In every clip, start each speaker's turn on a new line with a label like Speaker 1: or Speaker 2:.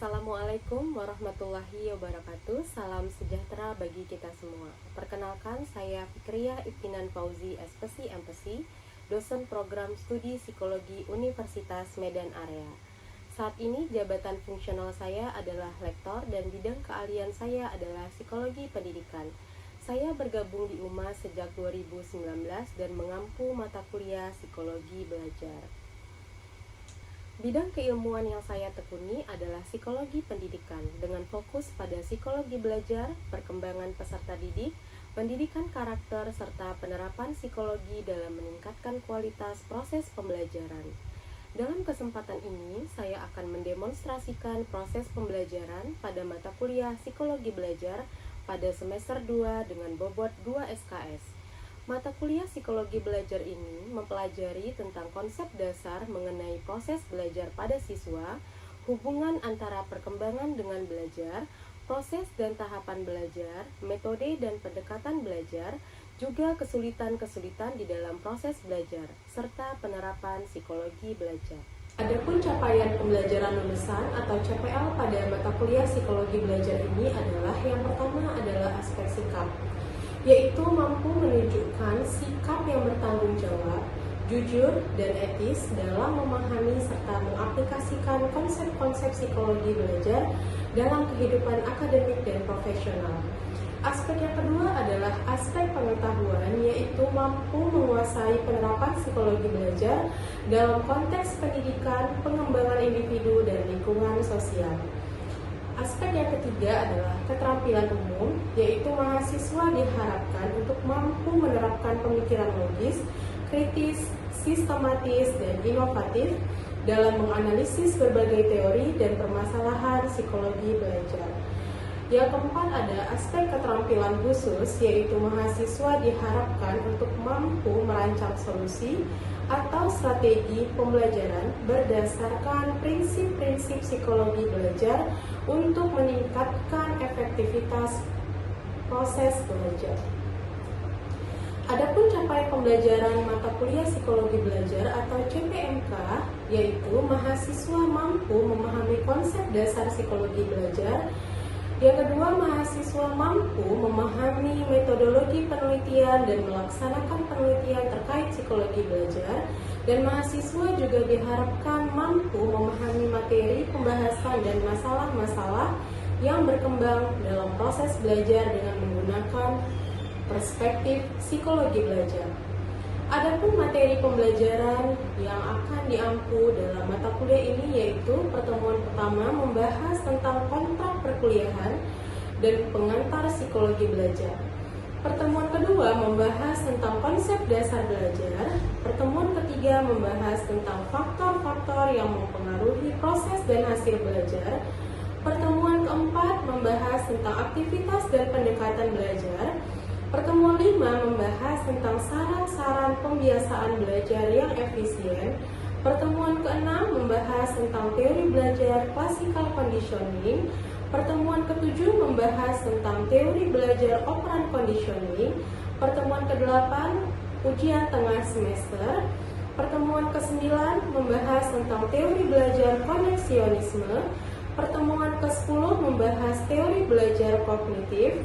Speaker 1: Assalamualaikum warahmatullahi wabarakatuh. Salam sejahtera bagi kita semua. Perkenalkan, saya Fikriah Iftinan Fauzi, SPSI MPSI, dosen program studi psikologi Universitas Medan Area. Saat ini jabatan fungsional saya adalah lektor dan bidang keahlian saya adalah psikologi pendidikan. Saya bergabung di UMA sejak 2019 dan mengampu mata kuliah psikologi belajar. Bidang keilmuan yang saya tekuni adalah psikologi pendidikan dengan fokus pada psikologi belajar, perkembangan peserta didik, pendidikan karakter, serta penerapan psikologi dalam meningkatkan kualitas proses pembelajaran. Dalam kesempatan ini, saya akan mendemonstrasikan proses pembelajaran pada mata kuliah psikologi belajar pada semester 2 dengan bobot 2 SKS. Mata kuliah psikologi belajar ini mempelajari tentang konsep dasar mengenai proses belajar pada siswa, hubungan antara perkembangan dengan belajar, proses dan tahapan belajar, metode dan pendekatan belajar, juga kesulitan-kesulitan di dalam proses belajar, serta penerapan psikologi belajar. Adapun capaian pembelajaran lulusan atau CPL pada mata kuliah psikologi belajar ini adalah yang pertama adalah aspek sikap, yaitu mampu menunjukkan sikap yang bertanggung jawab, jujur, dan etis dalam memahami serta mengaplikasikan konsep-konsep psikologi belajar dalam kehidupan akademik dan profesional. Aspek yang kedua adalah aspek pengetahuan, yaitu mampu menguasai penerapan psikologi belajar dalam konteks pendidikan, pengembangan individu, dan lingkungan sosial. Aspek yang ketiga adalah keterampilan umum, yaitu mahasiswa diharapkan untuk mampu menerapkan pemikiran logis, kritis, sistematis, dan inovatif dalam menganalisis berbagai teori dan permasalahan psikologi belajar. Yang keempat ada aspek keterampilan khusus, yaitu mahasiswa diharapkan untuk mampu merancang solusi atau strategi pembelajaran berdasarkan prinsip-prinsip psikologi belajar untuk meningkatkan efektivitas proses belajar. Adapun capaian pembelajaran mata kuliah psikologi belajar atau CPMK, yaitu mahasiswa mampu memahami konsep dasar psikologi belajar. Yang kedua, mahasiswa mampu memahami metodologi penelitian dan melaksanakan penelitian terkait psikologi belajar. Dan mahasiswa juga diharapkan mampu memahami materi pembahasan dan masalah-masalah yang berkembang dalam proses belajar dengan menggunakan perspektif psikologi belajar. Adapun materi pembelajaran yang akan diampu dalam mata kuliah ini yaitu pertemuan pertama membahas tentang kontrak perkuliahan dan pengantar psikologi belajar. Pertemuan kedua membahas tentang konsep dasar belajar. Pertemuan ketiga membahas tentang faktor-faktor yang mempengaruhi proses dan hasil belajar. Pertemuan keempat membahas tentang aktivitas dan pendekatan belajar. Pertemuan 5 membahas tentang saran-saran pembiasaan belajar yang efisien. Pertemuan ke-6 membahas tentang teori belajar classical conditioning. Pertemuan ke-7 membahas tentang teori belajar operant conditioning. Pertemuan ke-8 ujian tengah semester. Pertemuan ke-9 membahas tentang teori belajar koneksionisme. Pertemuan ke-10 membahas teori belajar kognitif.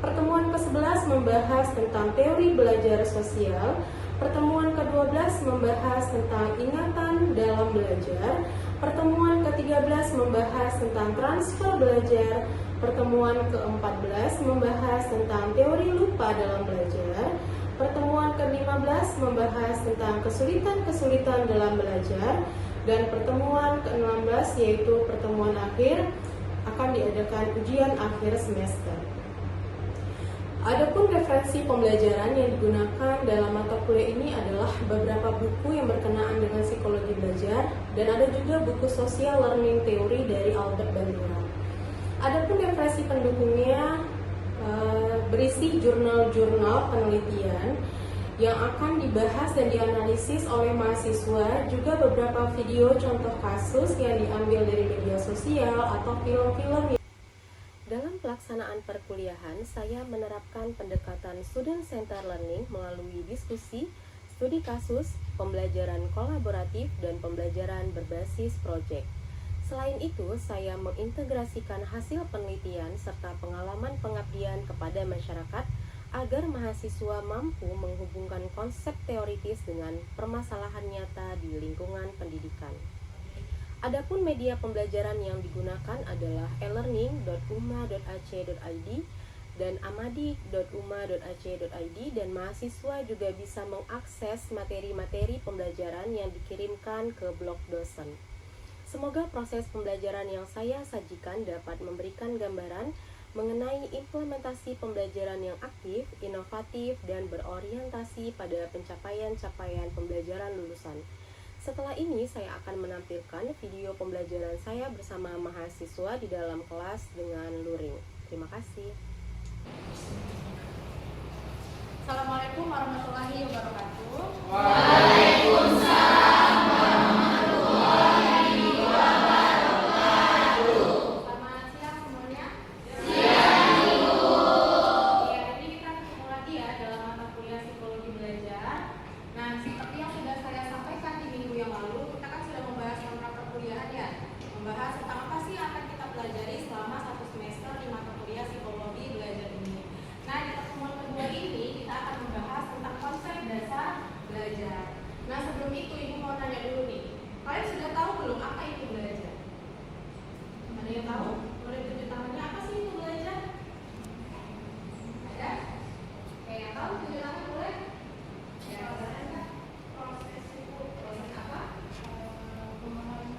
Speaker 1: Pertemuan ke-11 membahas tentang teori belajar sosial. Pertemuan ke-12 membahas tentang ingatan dalam belajar. Pertemuan ke-13 membahas tentang transfer belajar. Pertemuan ke-14 membahas tentang teori lupa dalam belajar. Pertemuan ke-15 membahas tentang kesulitan-kesulitan dalam belajar. Dan pertemuan ke-16 yaitu pertemuan akhir akan diadakan ujian akhir semester. Adapun referensi pembelajaran yang digunakan dalam mata kuliah ini adalah beberapa buku yang berkenaan dengan psikologi belajar dan ada juga buku Social Learning Theory dari Albert Bandura. Adapun referensi pendukungnya berisi jurnal-jurnal penelitian yang akan dibahas dan dianalisis oleh mahasiswa, juga beberapa video contoh kasus yang diambil dari media sosial atau film-film. Dalam pelaksanaan perkuliahan, saya menerapkan pendekatan student center learning melalui diskusi, studi kasus, pembelajaran kolaboratif, dan pembelajaran berbasis proyek. Selain itu, saya mengintegrasikan hasil penelitian serta pengalaman pengabdian kepada masyarakat agar mahasiswa mampu menghubungkan konsep teoritis dengan permasalahan nyata di lingkungan pendidikan. Adapun media pembelajaran yang digunakan adalah elearning.uma.ac.id dan amadi.uma.ac.id, dan mahasiswa juga bisa mengakses materi-materi pembelajaran yang dikirimkan ke blog dosen. Semoga proses pembelajaran yang saya sajikan dapat memberikan gambaran mengenai implementasi pembelajaran yang aktif, inovatif, dan berorientasi pada pencapaian-capaian pembelajaran lulusan. Setelah ini saya akan menampilkan video pembelajaran saya bersama mahasiswa di dalam kelas dengan luring. Terima kasih.
Speaker 2: Assalamualaikum warahmatullahi wabarakatuh.
Speaker 3: Waalaikumsalam warahmatullahi wabarakatuh.
Speaker 2: Selamat siang semuanya.
Speaker 3: Siang Ibu.
Speaker 2: Ya, jadi kita ketemu lagi ya dalam mata kuliah psikologi belajar. Nah, seperti yang sudah saya sampaikan di minggu yang lalu, kita kan sudah membahas tentang perkuliahan ya. Membahas tentang apa sih yang akan kita pelajari selama 1 semester di mata kuliah psikologi belajar ini. Nah, di pertemuan kedua ini kita akan membahas tentang konsep dasar belajar. Nah, sebelum itu Ibu mau nanya dulu nih. Kalian sudah tahu belum apa itu belajar? Ada yang tahu? Boleh tunjuk tangannya, apa sih itu belajar? Ada? Kayak yang tahu tunjuk tangan boleh? Ya, ada. Proses itu proses apa? Memahami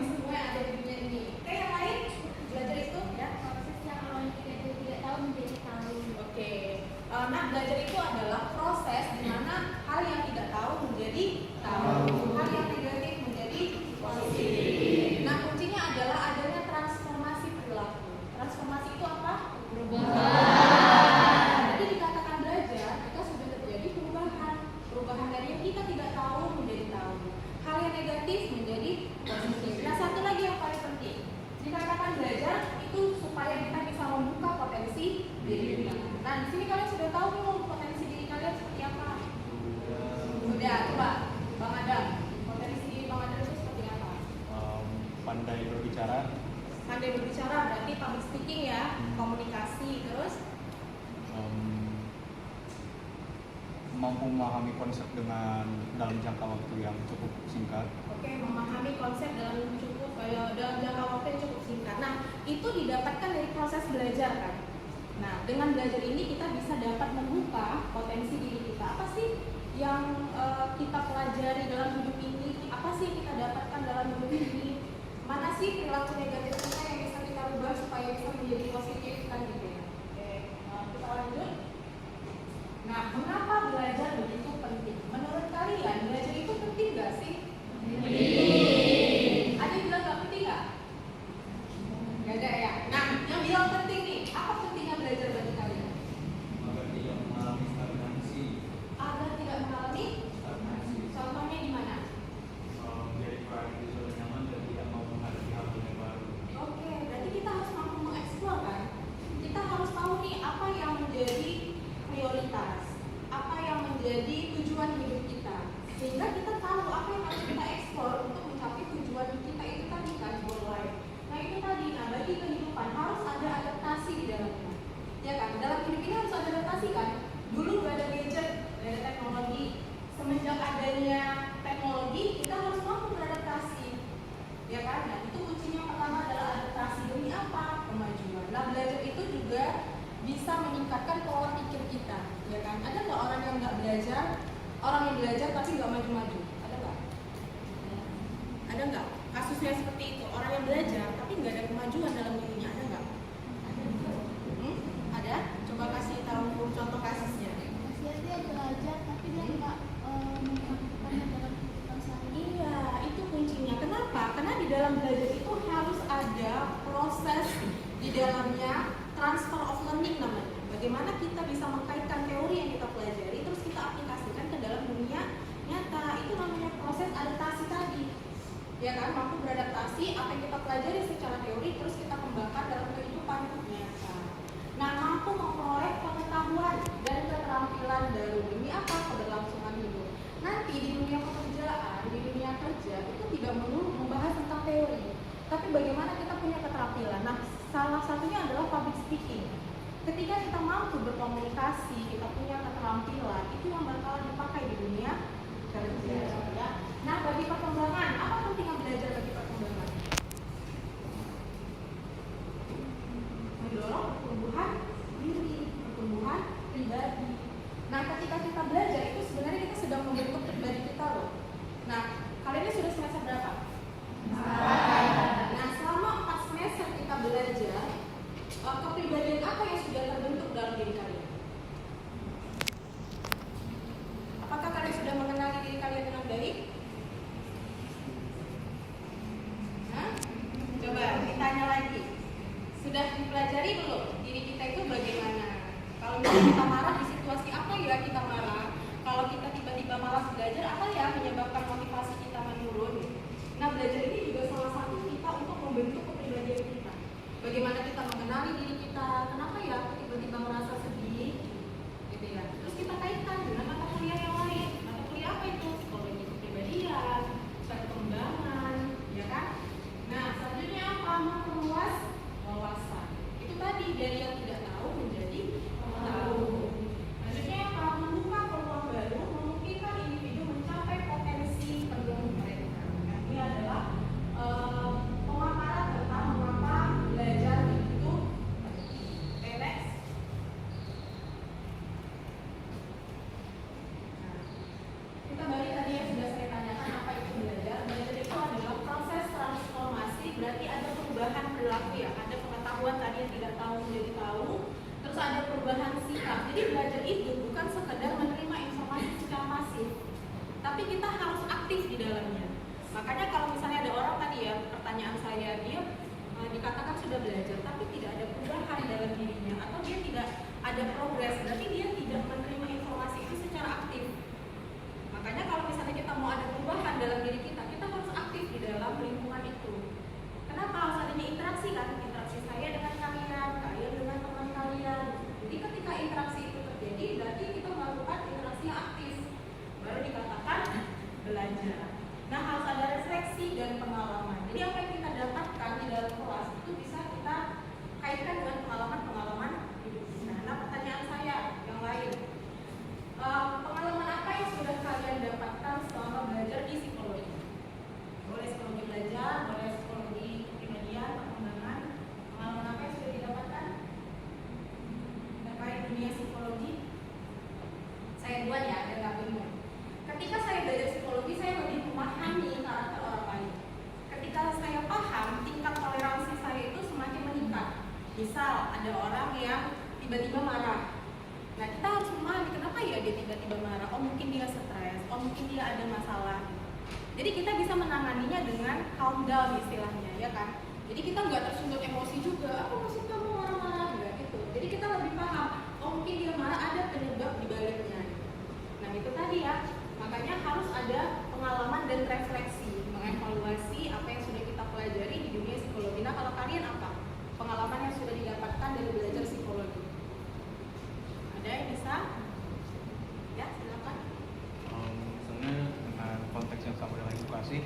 Speaker 2: semua yang ada di dunia ini. Oke, yang lain? Belajar itu ya?
Speaker 4: Proses yang awalnya tidak tahu menjadi tahu.
Speaker 2: Oke. Nah, belajar itu adalah proses di mana hal yang tidak tahu menjadi tahu, hal yang negatif menjadi positif. Nah, kuncinya adalah adanya transformasi perilaku. Transformasi itu apa? Perubahan. Jadi dikatakan belajar, itu sudah terjadi perubahan. Perubahan dari yang kita tidak tahu menjadi tahu. Hal yang negatif menjadi positif. Nah, satu lagi yang paling penting. Dikatakan belajar itu supaya kita bisa membuka potensi diri kita. Nah, di sini kalian sudah tahu nih potensi diri kalian seperti apa? Sudah, coba Bang Adam. Potensi diri Bang Adam itu seperti apa?
Speaker 5: Pandai berbicara,
Speaker 2: Pandai berbicara berarti public speaking ya, komunikasi, terus
Speaker 5: mampu memahami konsep dengan dalam jangka waktu yang cukup singkat.
Speaker 2: oke, memahami konsep dalam jangka waktu yang cukup singkat. Nah, itu didapatkan dari proses belajar kan? Nah, dengan belajar ini kita bisa dapat membuka potensi diri kita. Apa sih yang kita pelajari dalam hidup ini? Apa sih yang kita dapatkan dalam hidup ini? Mana sih perilaku negatif kita yang bisa kita ubah supaya bisa menjadi positif kan gitu ya? Oke, kita lanjut. Nah, mengapa belajar begitu penting? Menurut kalian, belajar itu penting gak sih? Penting. Ada yang bilang gak penting gak? Gak ada ya? Nah, yang bilang penting nih, apa pentingnya belajar bagi kalian?
Speaker 5: Agar tidak mengalami stagnasi,
Speaker 2: Agar tidak mengalami? Contohnya di mana?
Speaker 5: menjadi orang di zona nyaman dan tidak mau menghadapi hal yang baru.
Speaker 2: Oke, berarti kita harus mampu mengeksplor kan? Kita harus tahu nih apa yang menjadi prioritas, apa yang menjadi tujuan hidup kita, sehingga kita tahu apa yang harus kita eksplor untuk mencapai tujuan kita itu tadi kan, goal life. Nah itu tadi, nah bagi kehidupan harus ada adaptasi di dalamnya, ya kan? Dalam hidup ini harus ada adaptasi kan? Dulu gak ada gadget, gak ada teknologi. Semenjak adanya teknologi, kita harus mampu beradaptasi, ya kan? Nah itu kuncinya pertama adalah adaptasi. Demi apa? Kemajuan. Nah belajar itu juga bisa meningkatkan pola pikir kita, ya kan? Ada nggak orang yang nggak belajar, orang yang belajar tapi nggak maju-maju? Ada nggak? Ada nggak? Kasusnya seperti itu, orang yang belajar tapi nggak ada kemajuan dalam dirinya, ada nggak? Ada? Coba kasih tahu contoh kasusnya.
Speaker 4: Masih dia belajar tapi dia nggak melakukannya dalam kehidupan sehari-hari.
Speaker 2: Iya, itu kuncinya. Kenapa? Karena di dalam belajar itu harus ada proses di dalamnya, transfer of learning namanya. Bagaimana kita bisa mengkaitkan teori yang kita pelajari terus kita aplikasikan ke dalam dunia nyata. Itu namanya proses adaptasi tadi. Ya kan, mampu beradaptasi apa yang kita pelajari secara teori terus kita kembangkan dalam kehidupan nyata. Nah, mampu memperoleh pengetahuan dan keterampilan baru. Demi apa? Keberlangsungan hidup. Nanti di dunia pekerjaan, di dunia kerja belajar itu tidak melulu membahas tentang teori, tapi bagaimana kita punya keterampilan. Nah, salah satunya adalah public speaking. Ketika kita mampu berkomunikasi, kita punya keterampilan, itu yang bakal dipakai di dunia kerja. Ya. Nah, bagi perkembangan, apa pentingnya belajar bagi perkembangan? Mendorong pertumbuhan diri, pertumbuhan pribadi. Nah, ketika kita belajar itu sebenarnya kita sedang membentuk pribadi kita loh. Nah, kalian ini sudah semester berapa? Nah, selama 4 semester kita belajar, kepribadian apa yang sudah terbentuk dalam diri kalian? Apakah kalian sudah mengenali diri kalian dengan baik? Hah? Coba ditanya lagi. Sudah dipelajari belum diri kita itu bagaimana? Kalau misalnya kita marah di situasi apa ya kita marah? Kalau kita tiba-tiba malas belajar, apa ya menyebabkan motivasi kita menurun? Nah, belajar ini juga salah satu kita untuk membentuk kepribadian kita. Bagaimana kita mengenali diri kita? Kenapa ya aku tiba-tiba merasa sedih? Gitu ya. Terus kita kaitkan dengan mata kuliah yang lain. Mata kuliah apa itu? Psikologi kepribadian, perkembangan, ya kan? Nah, selanjutnya apa? Memperluas wawasan. Itu tadi dari yang tidak tahu menjadi tahu. Selanjutnya apa? Membuka peluang baru, memungkinkan individu mencapai potensi penuh mereka. Nah, ini adalah pemaparan tentang mengapa belajar itu next. Kita balik tadi yang sudah saya tanyakan apa itu belajar. Belajar itu adalah proses transformasi, berarti ada perubahan perilaku ya, ada pengetahuan tadi yang tidak tahu menjadi tahu, terus ada perubahan sikap. Jadi belajar itu bukan sekedar menerima informasi secara pasif, tapi kita harus aktif di dalamnya. Makanya kalau misalnya ada orang tadi ya, pertanyaan saya, dia dikatakan sudah belajar tapi tidak ada perubahan dalam dirinya atau dia tidak ada progres, berarti dia tidak menerima informasi itu secara aktif. Makanya kalau misalnya kita mau ada perubahan dalam diri kita, kita harus aktif di dalam lingkungan itu. Kenapa harus adanya interaksi kan? Interaksi saya dengan kalian, kalian dengan teman kalian. Jadi ketika interaksi itu terjadi, berarti kita melakukan interaksi yang aktif, baru dikatakan belajar. Nah, harus ada refleksi dan pengalaman. Jadi apa yang kita dapatkan di dalam kelas itu bisa kita kaitkan dengan pengalaman-pengalaman hidup kita. Nah, pertanyaan saya yang lain, pengalaman apa yang sudah kalian dapatkan selama belajar di psikologi? Boleh psikologi belajar, boleh psikologi kepribadian, perkembangan. Pengalaman apa yang sudah didapatkan terkait dunia psikologi? Saya buat ya, ada nggak bingung. Ketika saya belajar psikologi, saya lebih memahami karakter orang lain. Ketika saya paham, tingkat toleransi saya itu semakin meningkat. Misal ada orang yang tiba-tiba marah. Nah, kita harus memahami kenapa ya dia tiba-tiba marah. Oh, mungkin dia stres, oh mungkin dia ada masalah. Jadi kita bisa menanganinya dengan calm down istilahnya, ya kan? Jadi kita nggak tersundut emosi juga. Aku maksud kamu marah-marah nggak gitu. Jadi kita lebih paham. Oh, mungkin dia marah, ada penyebab di baliknya. Nah, itu tadi ya. Makanya harus ada pengalaman dan refleksi, mengevaluasi apa yang sudah kita pelajari di dunia psikologi. Nah, kalau kalian apa? Pengalaman yang sudah didapatkan dari belajar psikologi? Ada yang bisa? Ya, silakan.
Speaker 5: Misalnya dengan konteks yang sama dengan edukasi,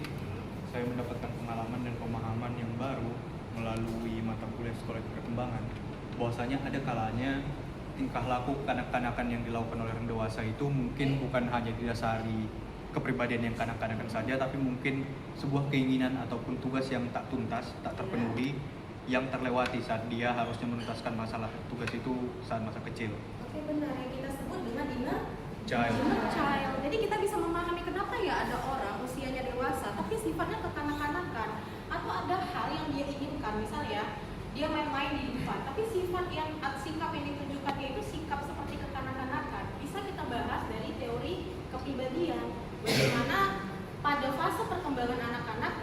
Speaker 5: saya mendapatkan pengalaman dan pemahaman yang baru melalui mata kuliah psikologi perkembangan. Bahwasanya ada kalanya tingkah laku kanak-kanakan yang dilakukan oleh orang dewasa itu mungkin bukan hanya didasari kepribadian yang kanak-kanakan saja, tapi mungkin sebuah keinginan ataupun tugas yang tak tuntas, tak terpenuhi, yang terlewati saat dia harusnya menuntaskan masalah tugas itu saat masa kecil.
Speaker 2: Oke, benar, yang kita sebut dengan inner
Speaker 5: Child.
Speaker 2: Jadi kita bisa memahami kenapa ya ada orang usianya dewasa tapi sifatnya kekanak-kanakan, atau ada hal yang dia inginkan, misalnya dia main-main di depan, tapi sikap yang ditunjukkan dia itu sikap seperti kekanak-kanakan. Bisa kita bahas dari teori kepribadian, bagaimana pada fase perkembangan anak-anak,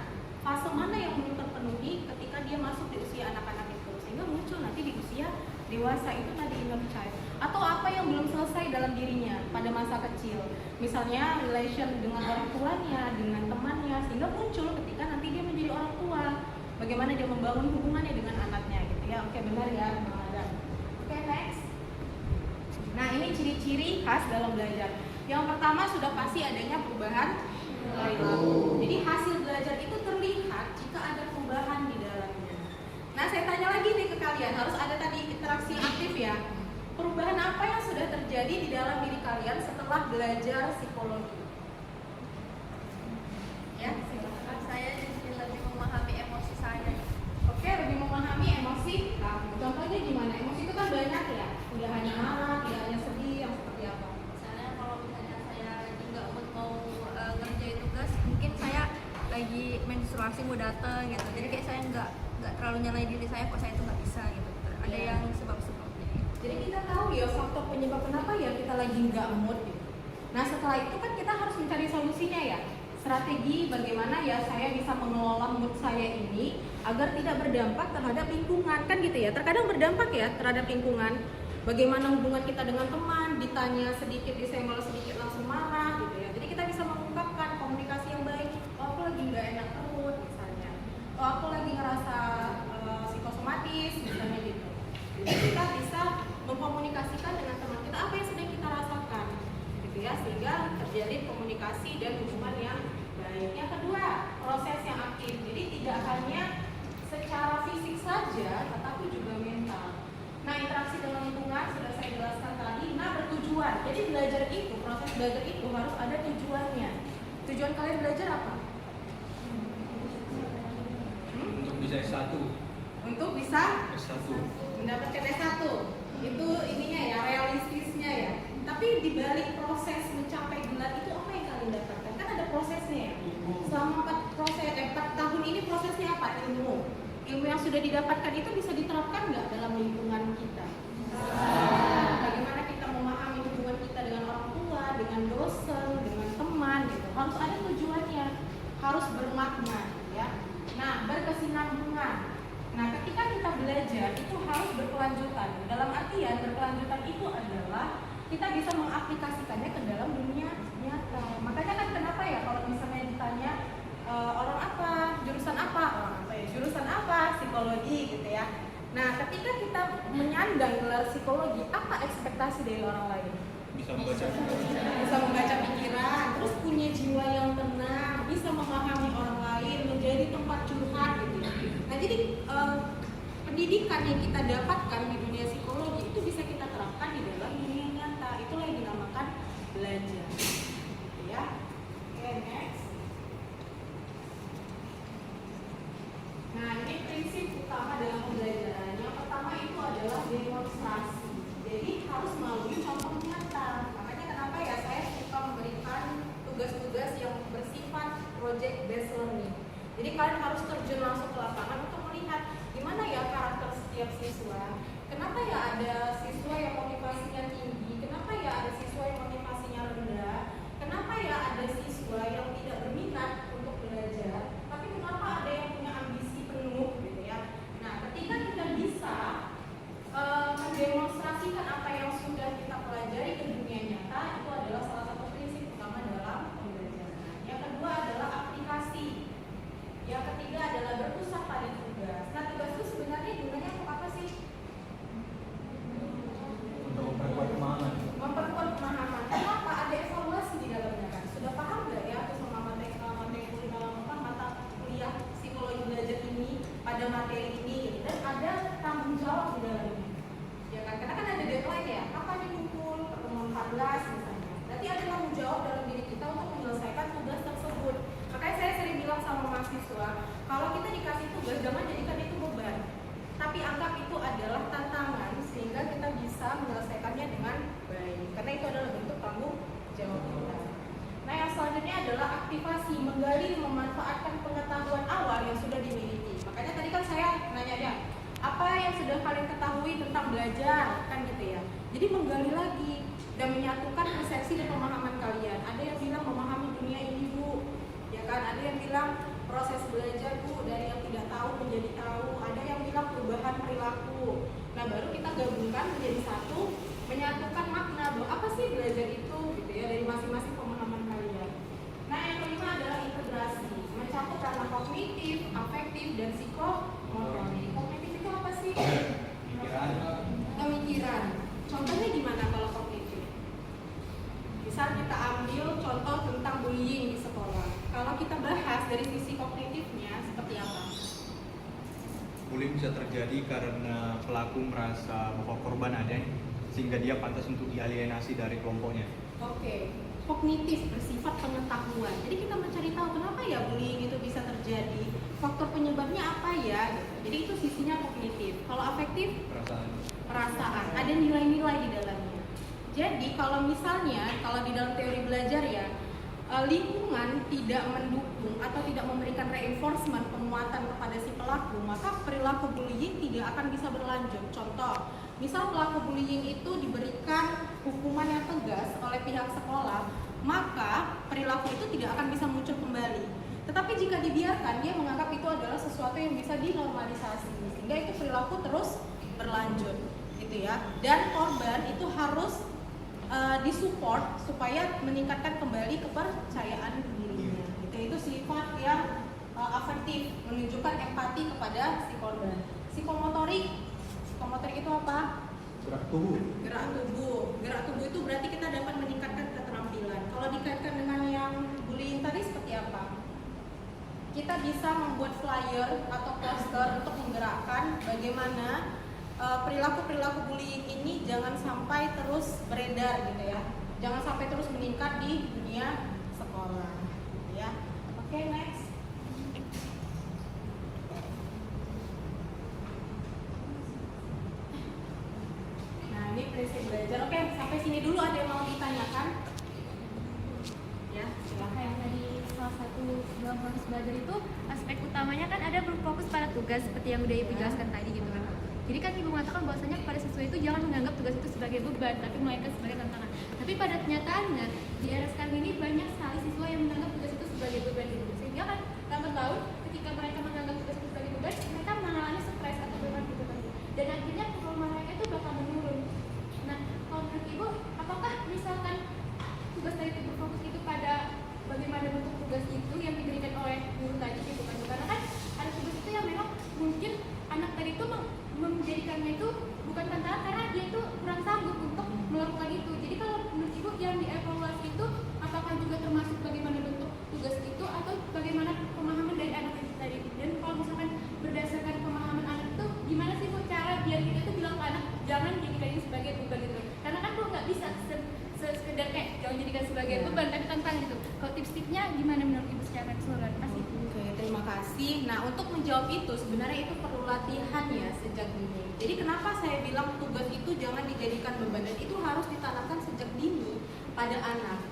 Speaker 2: fase mana yang belum terpenuhi ketika dia masuk di usia anak-anak itu, sehingga muncul nanti di usia dewasa itu tadi inner child. Atau apa yang belum selesai dalam dirinya pada masa kecil, misalnya relation dengan orang tuanya, dengan temannya, sehingga muncul ketika nanti dia menjadi orang tua, bagaimana dia membangun hubungannya dengan anaknya gitu ya. Oke, benar ya Bang Adam. Oke, next. Nah, ini ciri-ciri khas dalam belajar. Yang pertama sudah pasti adanya perubahan perilaku. Jadi hasil belajar itu terlihat jika ada perubahan di dalamnya. Nah, saya tanya lagi nih ke kalian, harus ada tadi interaksi aktif ya. Perubahan apa yang sudah terjadi di dalam diri kalian setelah belajar psikologi? Ya, silakan.
Speaker 3: Saya jadi lebih memahami emosi saya.
Speaker 2: Oke, lebih memahami emosi kamu. Contohnya gimana? Emosi itu kan banyak ya, tidak hanya marah, tidak hanya sedih, yang seperti apa?
Speaker 3: Misalnya kalau misalnya saya lagi nggak mood mau ngerjain tugas, mungkin saya lagi menstruasi mau datang gitu. Jadi kayak saya nggak terlalu nyalain diri saya kok saya itu nggak bisa gitu. Ada
Speaker 2: Iya.
Speaker 3: yang sebab-sebabnya.
Speaker 2: Jadi kita tahu ya faktor penyebab kenapa ya kita lagi nggak mood gitu. Nah, setelah itu kan kita harus mencari solusinya ya. Strategi bagaimana ya saya bisa mengelola mood saya ini agar tidak berdampak terhadap lingkungan, kan gitu ya. Terkadang berdampak ya terhadap lingkungan. Bagaimana hubungan kita dengan teman, ditanya sedikit disenggol sedikit langsung marah gitu ya. Jadi kita bisa mengungkapkan komunikasi yang baik. Oh, aku lagi nggak enak perut misalnya. Oh, aku lagi ngerasa psikosomatis misalnya gitu. Jadi kita bisa mengkomunikasikan dengan teman kita apa yang sedang kita rasakan gitu ya, sehingga terjadi komunikasi dan hubungan yang baik. Yang kedua, proses yang aktif. Jadi tidak hanya secara fisik saja tetapi juga mental. Nah, interaksi dengan lingkungan sudah saya jelaskan tadi. Nah, bertujuan. Jadi belajar itu, proses belajar itu harus ada tujuannya. Tujuan kalian belajar apa?
Speaker 5: Untuk bisa S1.
Speaker 2: Untuk bisa
Speaker 5: S1.
Speaker 2: mendapatkan S1. Itu ininya ya, realistisnya ya. Tapi di balik proses mencapai gelar itu apa yang kalian dapatkan? Kan ada prosesnya ya. Selama 4 tahun ini prosesnya apa? Ilmu yang sudah didapatkan itu bisa diterapkan nggak dalam lingkungan kita? Bagaimana kita memahami hubungan kita dengan orang tua, dengan dosen, dengan teman gitu. Harus ada tujuannya, harus bermakna ya. Nah, berkesinambungan. Nah, ketika kita belajar itu harus berkelanjutan. Dalam artian berkelanjutan itu adalah kita bisa mengaplikasikannya ke dalam dunia nyata. Makanya kan kenapa ya kalau misalnya ditanya orang apa, jurusan apa, jurusan apa, psikologi gitu ya. Nah, ketika kita menyandang gelar psikologi, apa ekspektasi dari orang lain?
Speaker 5: Bisa membaca.
Speaker 2: Bisa membaca pikiran, terus punya jiwa yang tenang, bisa memahami orang lain, menjadi tempat curhat gitu. Nah, jadi pendidikan yang kita dapatkan di dunia psikologi itu bisa kita terapkan di dalam dunia nyata. Itulah yang dinamakan belajar. Ya. Oke, next. Nah, ini prinsip utama dalam pembelajaran. Yang pertama itu adalah demonstrasi. Jadi harus melalui contoh nyata. Makanya kenapa ya saya suka memberikan tugas-tugas yang bersifat project based learning. Jadi kalian harus terjun langsung ke lapangan untuk melihat gimana ya karakter setiap siswa. Kenapa ya ada siswa yang motivasinya tinggi? Kenapa ya ada siswa yang motivasinya rendah? Kenapa ya ada siswa yang tidak berminat untuk belajar? Tapi kenapa ada yang punya ambisi penuh gitu ya? Nah, ketika kita bisa mendemonstrasikan apa yang sudah kita pelajari ke dunia nyata, itu adalah salah satu prinsip utama dalam pembelajaran. Yang kedua adalah aplikasi. Yang ketiga adalah berpusat pada tugas. Nah, tugas itu sebenarnya gunanya untuk apa sih?
Speaker 5: Untuk memperkuat pemahaman.
Speaker 2: Memperkuat pemahaman. Kenapa? Ada evaluasi di dalamnya kan? Sudah paham nggak ya sama mata kuliah psikologi belajar ini pada materi ini gitu. Dan ada tanggung jawab di dalamnya. Ya kan? Karena kan ada deadline ya. Kapan dikumpul? Pertemuan 14 misalnya. Berarti ada tanggung jawab dalam diri kita untuk menyelesaikan tugas tersebut. Makanya saya sering bilang sama mahasiswa, kalau kita dikasih tugas jangan jadikan itu beban, tapi anggap itu adalah tantangan sehingga kita bisa menyelesaikannya dengan baik. Karena itu adalah bentuk tanggung jawab kita. Nah, yang selanjutnya adalah aktivasi, menggali, memanfaatkan pengetahuan awal yang sudah dimiliki. Makanya tadi kan saya nanya ya, apa yang sudah kalian ketahui tentang belajar, kan gitu ya. Jadi menggali lagi dan menyatukan persepsi dan pemahaman kalian. Ada yang bilang memahami dunia ini bu, ya kan? Ada yang bilang proses belajar bu dari yang tidak tahu menjadi tahu. Ada yang bilang perubahan perilaku. Nah, baru kita gabungkan menjadi satu, menyatukan makna bahwa apa sih belajar itu, gitu ya, dari masing-masing pemahaman kalian. Nah, yang kelima adalah integrasi, mencakup ranah kognitif, afektif, dan psikomotorik. Kognitif itu apa sih? Pemikiran. Contohnya gimana kalau kognitif? Misal kita ambil contoh tentang bullying di sekolah. kalau kita bahas dari sisi kognitifnya seperti apa?
Speaker 5: Bullying bisa terjadi karena pelaku merasa bahwa korban ada sehingga dia pantas untuk dialienasi dari kelompoknya.
Speaker 2: Oke, kognitif bersifat pengetahuan. Jadi kita mencari tahu kenapa ya bullying itu bisa terjadi, faktor penyebabnya apa ya. Gitu. Jadi itu sisinya kognitif. Kalau afektif, perasaan. Ada nilai-nilai di dalamnya. Jadi kalau misalnya kalau di dalam teori belajar ya, lingkungan tidak mendukung atau tidak memberikan reinforcement penguatan kepada si pelaku, maka perilaku bullying tidak akan bisa berlanjut. Contoh, misal pelaku bullying itu diberikan hukuman yang tegas oleh pihak sekolah, maka perilaku itu tidak akan bisa muncul kembali. Tetapi jika dibiarkan, dia menganggap itu adalah sesuatu yang bisa dinormalisasi, sehingga itu perilaku terus berlanjut, gitu ya. Dan korban itu harus disupport supaya meningkatkan kembali kepercayaan dirinya. Itu sifat yang afektif, menunjukkan empati kepada si korban. Psikomotorik itu apa?
Speaker 5: Gerak tubuh.
Speaker 2: Gerak tubuh itu berarti kita dapat meningkatkan keterampilan. Kalau dikaitkan dengan yang bullying tadi seperti apa? Kita bisa membuat flyer atau poster untuk menggerakkan bagaimana perilaku-perilaku bullying ini jangan sampai terus beredar gitu ya. Jangan sampai terus meningkat di dunia sekolah ya. Oke, next. Nah, ini prinsip belajar. Oke, sampai sini dulu ada yang mau ditanyakan? Ya, silakan.
Speaker 3: Kayak tadi salah satu dalam proses belajar itu aspek utamanya kan ada berfokus pada tugas seperti yang udah Ibu jelaskan tadi gitu kan. Jadi kan Ibu mengatakan bahwasanya kepada siswa itu jangan menganggap tugas itu sebagai beban, tapi melainkan sebagai tantangan. Tapi pada kenyataannya di era sekarang ini banyak sekali siswa yang menganggap tugas itu sebagai beban gitu. Sehingga kan lambat laun ketika mereka menganggap tugas itu sebagai beban, mereka mengalami stres atau beban gitu kan. Dan akhirnya performa mereka itu bakal menurun. Nah, kalau menurut Ibu, apakah misalkan tugas tadi itu berfokus itu pada bagaimana bentuk tugas itu yang diberikan oleh guru tadi gitu kan? Karena kan ada tugas itu yang memang mungkin anak tadi itu menjadikannya itu bukan tantangan karena dia itu kurang sanggup untuk melakukan itu. Jadi kalau menurut Ibu yang dievaluasi itu apakah juga termasuk bagaimana bentuk tugas itu atau bagaimana pemahaman dari anak itu tadi? Dan kalau misalkan berdasarkan pemahaman anak itu gimana sih Bu cara biar kita itu bilang ke anak jangan jadikan ini sebagai beban gitu? Karena kan Bu nggak bisa sekedar kayak jangan jadikan sebagai beban tapi tantang gitu. Kalau tips-tipsnya gimana menurut Ibu secara keseluruhan? Kasih.
Speaker 2: Oke, terima kasih. Nah, untuk menjawab itu sebenarnya itu perlu latihan ya sejak dini. Jadi kenapa saya bilang tugas itu jangan dijadikan beban dan itu harus ditanamkan sejak dini pada anak.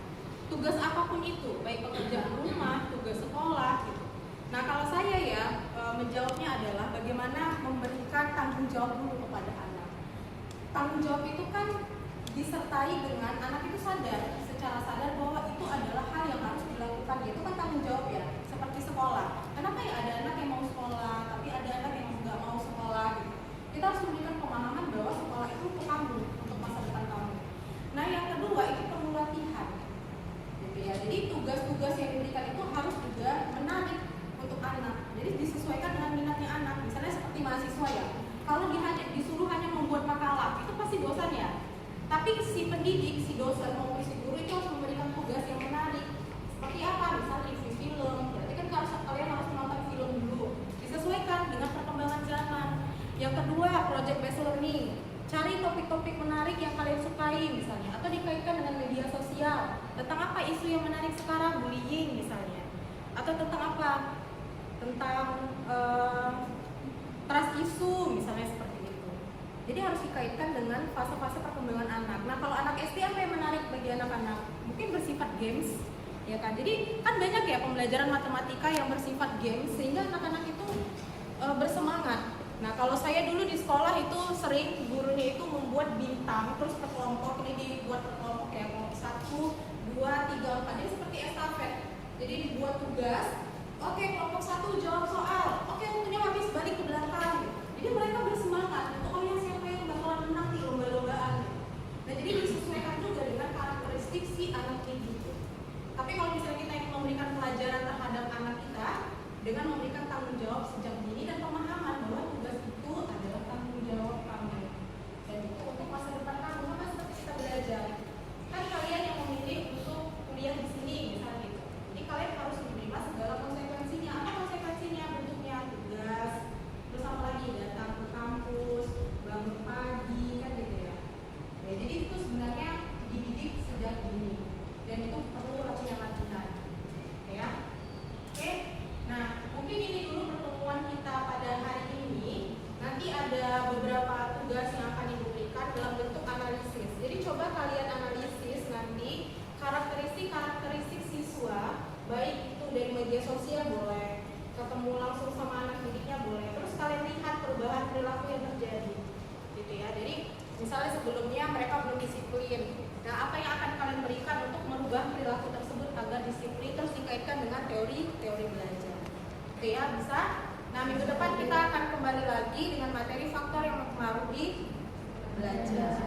Speaker 2: Tugas apapun itu, baik pekerjaan rumah, tugas sekolah gitu. Nah, kalau saya ya menjawabnya adalah bagaimana memberikan tanggung jawab dulu kepada anak. Tanggung jawab itu kan disertai dengan anak itu secara sadar bahwa itu adalah hal yang harus dilakukan. Itu kan tanggung jawab ya, seperti sekolah. Kenapa ya ada anak yang mau sekolah, tapi ada anak yang nggak mau sekolah gitu. Kita harus memberikan pemahaman bahwa sekolah itu untuk kamu, untuk masa depan kamu. Nah, yang kedua itu perlu latihan gitu ya. Jadi tugas-tugas yang diberikan itu harus juga menarik untuk anak. Jadi disesuaikan dengan minatnya anak. Misalnya seperti mahasiswa ya, kalau disuruh hanya membuat makalah, itu pasti bosan ya. Tapi si pendidik, si dosen maupun si guru itu harus memberikan tugas yang menarik. Seperti apa? Misalnya review film. Berarti kan kalian harus menonton film dulu. Disesuaikan dengan perkembangan zaman. Yang kedua, project based learning. Cari topik-topik menarik yang kalian sukai misalnya, atau dikaitkan dengan media sosial. Tentang apa isu yang menarik sekarang? Bullying misalnya. Atau tentang apa? Tentang trust issue misalnya seperti itu. Jadi harus dikaitkan dengan fase-fase perkembangan anak. Nah, kalau anak SD apa yang menarik bagi anak-anak? Mungkin bersifat games, ya kan? Jadi kan banyak ya pembelajaran matematika yang bersifat games sehingga anak-anak itu bersemangat. Nah, kalau saya dulu di sekolah itu sering gurunya itu membuat bintang terus per kelompok, ini dibuat per kelompok ya, kelompok 1, 2, 3, 4. Jadi seperti estafet. Jadi dibuat tugas. Oke, kelompok 1 jawab soal. Oke, waktunya habis, balik ke belakang. Jadi mereka bersemangat untuk siapa yang bakalan menang di lomba-lombaan. Nah, jadi disesuaikan juga dengan karakteristik si anak ini. Tapi kalau misalnya kita ingin memberikan pelajaran terhadap anak kita dengan memberikan tanggung jawab sejak dini dan pemahaman bahwa tugas itu adalah tanggung jawab kamu. Dan itu untuk masa depan kamu, sama seperti kita belajar. Kan kalian yang memilih untuk kuliah di sini misalnya gitu. Jadi kalian harus diberi masa misalnya sebelumnya mereka belum disiplin. Nah, apa yang akan kalian berikan untuk merubah perilaku tersebut agar disiplin, terus dikaitkan dengan teori belajar. Oke ya, bisa. Nah, minggu depan kita akan kembali lagi dengan materi faktor yang mempengaruhi belajar.